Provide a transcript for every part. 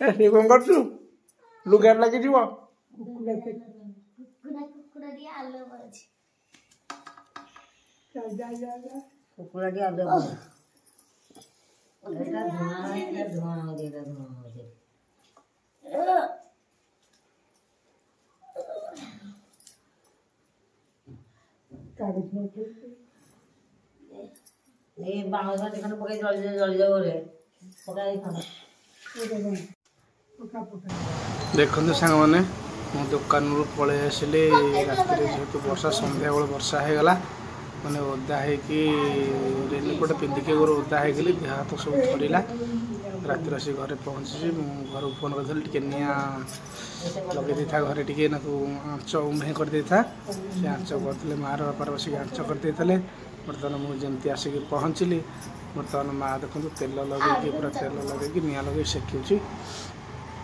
ए कौन कर तू लुगार लगे जीव कुकुड़ा टी आलू एटा धुआं हो दे ये बांस काटी खन पके जल जाओ रे पकाई खन देखो सांग मैंने मो दुकान रू पलि आसिली रात जेहेतु वर्षा संध्या बेल वर्षा हो गला मैंने ओदा होगी रेनकोट पिंधिक ओदा होगली देह हाथ सब थरला राति आसी घर पहुँची घर फोन कर निआ लगे था घरे टे आँच उम्हे कर से आँच करते मार बापार बस आँच करते बर्तमान मुझे आसिक पहुँचली बर्तमान माँ देखो तेल लगे पूरा तेल लगे निआ लगे सेकुची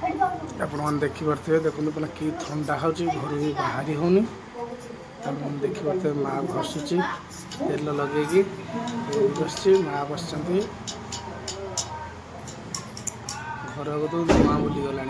आप देखिपे देखो पूरा कि ठंडा हो घर भी बाहरी होनी देखिपे माँ घसुची तेल लगे बस माँ बस घर को तो धुआं बुलीगला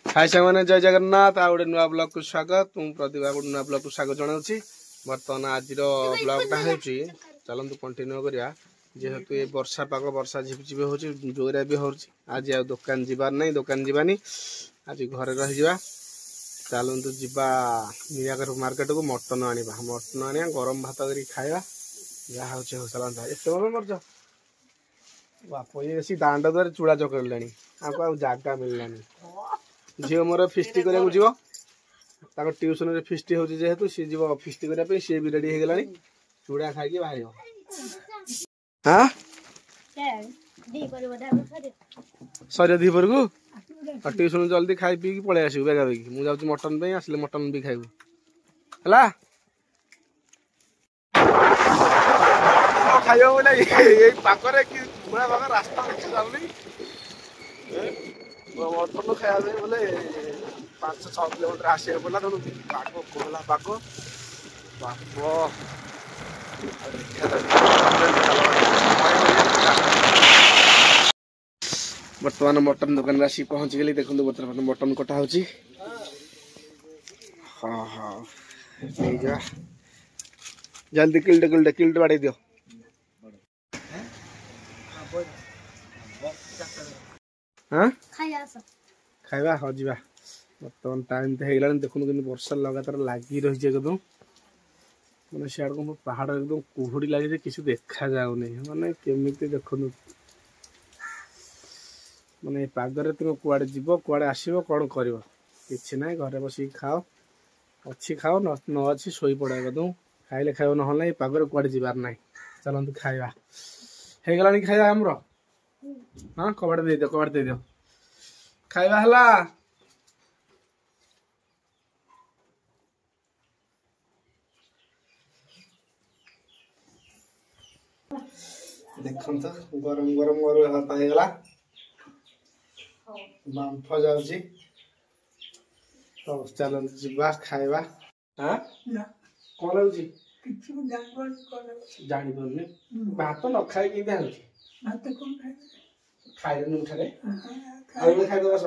हाय सामने जय जगन्नाथ आ गोटे नुआ ब्लॉग को स्वागत मु प्रतिभा गोटे नुआ ब्लॉग को स्वागत जनाऊँगी बर्तमान आज ब्लॉगटा हो चलतु कंटिन्यू करिया जेहेतु ये वर्षा पाग वर्षा झिपझिप हो जोरिया भी हो आज आ दुकान जीवार नहीं दुकान जीवानी आज घरे रही चलतु जीवा निराकर मार्केट को मटन आना गरम भात कर खाया जहाँ हो चलता एत कर बाप ये दांड द्वारा चूड़ा चकड़े आपको जगह मिललानी झील मोर फिस्ट करा ट्यूशन रे फिस्ट हो जेहेतु सी जीव फिस्ट करने सी भी रेडी हो गला चूड़ा खाई बाहर हाँ सर दीपर को ट्यूशन जल्दी खाई पी पलि आसू बेगा बेगी मुझे मटन पे आसले मटन भी खाइबू है खाइब बोले ये पाखरे कि बुढ़ा पाख रास्ता देखी जाऊनी मटन खाया बोले 5-6 किलोमीटर आसे पड़ा तेणु पाग कोहला पाग बाप बर्तमान मटन दुकान आसी पहुँच गली देखो बर्तमान मटन कटा हो हाँ हाँ जल्दी किल्ट बाड़े दियो हाँ खाइबा हाँ जा बर्तमान टाइम तो होगा देखो कि वर्षा लगातार लगी रही एकदम मैंने सियाड़ को पहाड़ एकदम कुहुड़ी लगे किसी देखा जाऊनी माने केमी देखु माने पागरे तुम कुआड़े जीव कुआड़े आसो कौन कर कि ना घरे बस खाओ अच्छी खाओ न अच्छी शोई पड़ एकदम खाइले खाइब ना पागरे कुआड़े जीवार ना चलते खाइबा हो गला खाइबा आमर हाँ कबाड़ दे दियो खाइबा हला देखो तो गरम गरम भात होगा बांफ जाऊँगी तो चलते जीवा खाइबा हाँ कौन हो जानी पारे भात न खाई कि खाई उठे खाईद आस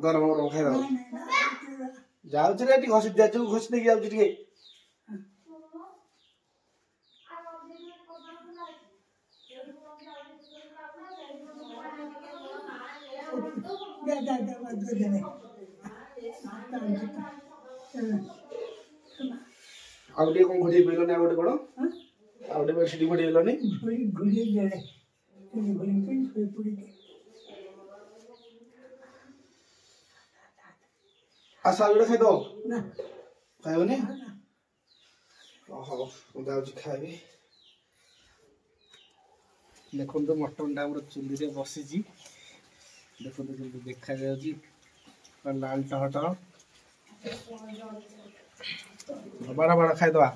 गरम गरम खाई जाऊँ घसी दिया घसी देगी जाऊँगी आउटे कौन घोड़ी पड़े आउटे कौन आउटे बेडसीट घोड़ी गलनी आशा गोटे खाइद खाइबनी हाँ जाऊँगी खाइबी देखो मटन टा चुली रे बसी देखो देखा लाल टहटह बड़ा बड़ा खाईदवा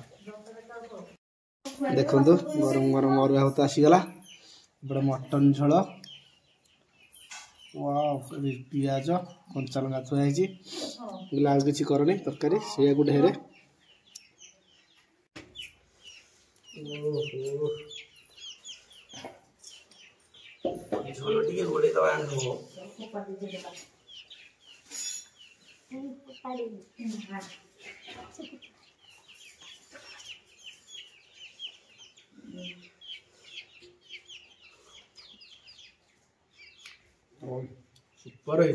देखो गरम गरम अरुआ भात आसीगला बड़ा मटन झोल पियाज कंचा लंका थुआई आउ कि करनी तरकारी से ढेरे झोल टिके गोड़े दवा सुपर है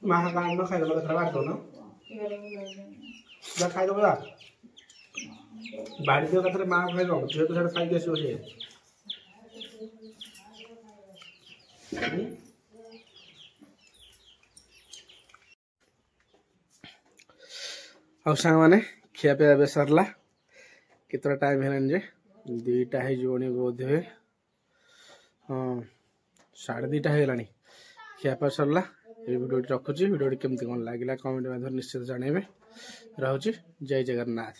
माँ का अंडा खाई दो कथा बात ना खाई दो बाड़ी दियो कथा माँ खाई दो झील तो खाई के आसो से आ सांग मैंने खिया पिया सरला कितना टाइम है जे 2टा है बोध हुए हाँ 2:30 है खियापा सरला ये वीडियो रखुची वीडियो केमती कौन लगे कमेंट निश्चित जनइबे रहुची जय जगन्नाथ।